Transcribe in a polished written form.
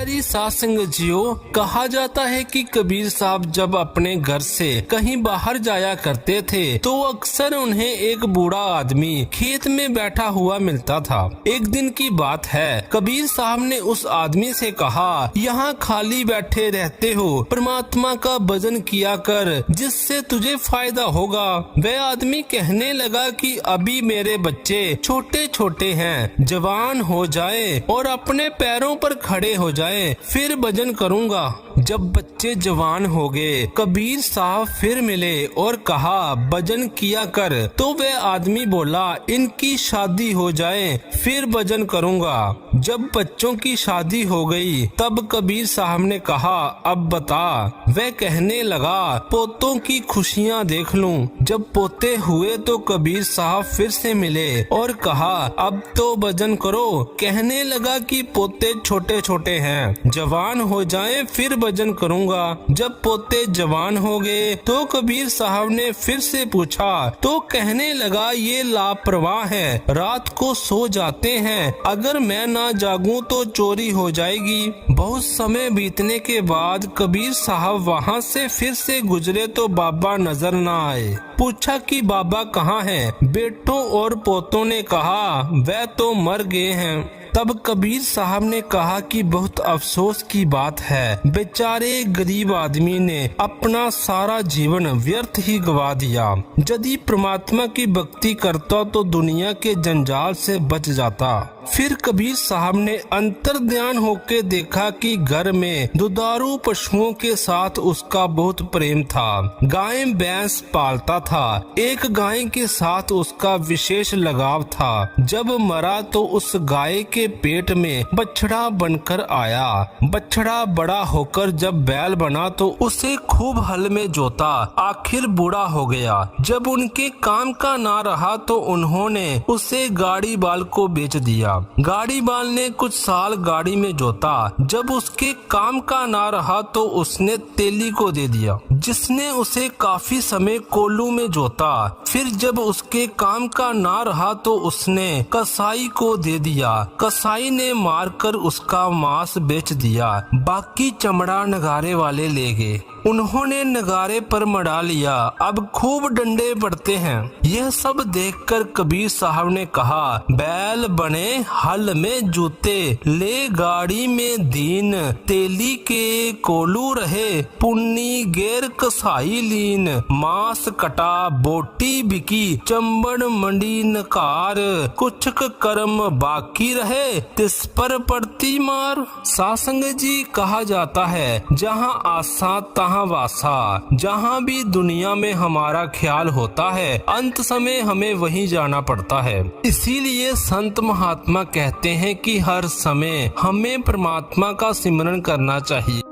प्यारी साथ संगतियों, कहा जाता है कि कबीर साहब जब अपने घर से कहीं बाहर जाया करते थे तो अक्सर उन्हें एक बूढ़ा आदमी खेत में बैठा हुआ मिलता था। एक दिन की बात है, कबीर साहब ने उस आदमी से कहा, यहाँ खाली बैठे रहते हो, परमात्मा का भजन किया कर जिससे तुझे फायदा होगा। वह आदमी कहने लगा कि अभी मेरे बच्चे छोटे छोटे हैं, जवान हो जाए और अपने पैरों पर खड़े हो जाए फिर भजन करूंगा। जब बच्चे जवान हो गए, कबीर साहब फिर मिले और कहा भजन किया कर। तो वह आदमी बोला इनकी शादी हो जाए फिर भजन करूंगा। जब बच्चों की शादी हो गई तब कबीर साहब ने कहा अब बता। वह कहने लगा पोतों की खुशियां देख लूं। जब पोते हुए तो कबीर साहब फिर से मिले और कहा अब तो भजन करो। कहने लगा कि पोते छोटे छोटे हैं, जवान हो जाए फिर भजन करूंगा। जब पोते जवान हो गए तो कबीर साहब ने फिर से पूछा तो कहने लगा ये लापरवाह है, रात को सो जाते हैं, अगर मैं ना जागूं तो चोरी हो जाएगी। बहुत समय बीतने के बाद कबीर साहब वहाँ से फिर से गुजरे तो बाबा नजर न आए। पूछा कि बाबा कहाँ हैं? बेटों और पोतों ने कहा वह तो मर गए हैं। तब कबीर साहब ने कहा कि बहुत अफसोस की बात है, बेचारे गरीब आदमी ने अपना सारा जीवन व्यर्थ ही गवा दिया। यदि परमात्मा की भक्ति करता तो दुनिया के जंजाल से बच जाता। फिर कबीर साहब ने अंतर्ध्यान होकर देखा कि घर में दुधारू पशुओं के साथ उसका बहुत प्रेम था। गाय भैंस पालता था। एक गाय के साथ उसका विशेष लगाव था। जब मरा तो उस गाय के पेट में बछड़ा बनकर आया। बछड़ा बड़ा होकर जब बैल बना तो उसे खूब हल में जोता, आखिर बूढ़ा हो गया। जब उनके काम का ना रहा तो उन्होंने उसे गाड़ी बाल को बेच दिया। गाड़ी बाल ने कुछ साल गाड़ी में जोता। जब उसके काम का ना रहा तो उसने तेली को दे दिया, जिसने उसे काफी समय कोल्लू में जोता। फिर जब उसके काम का ना रहा तो उसने कसाई को दे दिया। कसाई ने मारकर उसका मांस बेच दिया। बाकी चमड़ा नगारे वाले ले गए। उन्होंने नगारे पर मढ़ा लिया। अब खूब डंडे पड़ते हैं। यह सब देखकर कबीर साहब ने कहा बैल बने हल में जूते, ले गाड़ी में दीन, तेली के कोलू रहे, पुन्नी गेर कसाई लीन, मांस कटा बोटी बिकी, चंबड़ मंडी नकार, कुछ कर्म बाकी रहे, तिस पर पड़ती मार। सासंग जी, कहा जाता है जहाँ आसा तहाँ वासा। जहाँ भी दुनिया में हमारा ख्याल होता है अंत समय हमें वहीं जाना पड़ता है। इसीलिए संत महात्मा कहते हैं कि हर समय हमें परमात्मा का सिमरन करना चाहिए।